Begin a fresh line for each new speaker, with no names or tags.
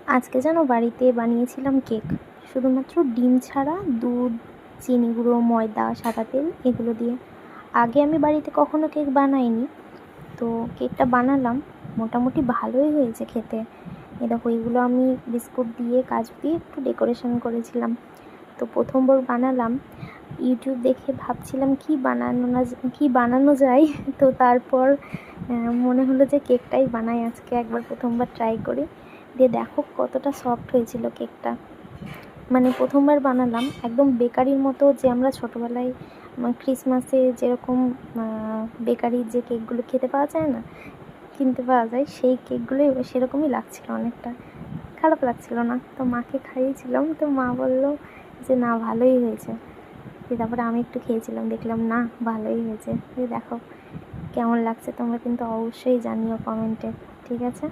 আজকে জানো বাড়িতে বানিয়েছিলাম কেক, শুধুমাত্র ডিম ছাড়া দুধ, চিনি গুঁড়ো, ময়দা, সাদা তেল এগুলো দিয়ে। আগে আমি বাড়িতে কখনো কেক বানাইনি, তো কেকটা বানালাম। মোটামুটি ভালোই হয়েছে খেতে। এ দেখো, এগুলো আমি বিস্কুট দিয়ে, কাজু দিয়ে একটু ডেকোরেশন করেছিলাম। তো প্রথমবার বানালাম, ইউটিউব দেখে ভাবছিলাম কি বানানো যায়। তো তারপর মনে হলো যে কেকটাই বানাই আজকে, একবার প্রথমবার ট্রাই করি। দিয়ে দেখো কতটা সফট হয়েছিল কেকটা। মানে প্রথমবার বানালাম একদম বেকারির মতো, যে আমরা ছোটোবেলায় ক্রিসমাসে যেরকম বেকারির যে কেকগুলো খেতে পাওয়া যায় না, কিনতে পাওয়া যায়, সেই কেকগুলোই সেরকমই লাগছিল অনেকটা। খারাপ লাগছিল না। তো মাকে খাইয়েছিলাম, তো মা বললো যে না, ভালোই হয়েছে। তারপরে আমি একটু খেয়েছিলাম, দেখলাম না ভালোই হয়েছে। দেখো কেমন লাগছে, তোমরা কিন্তু অবশ্যই জানিও কমেন্টে, ঠিক আছে?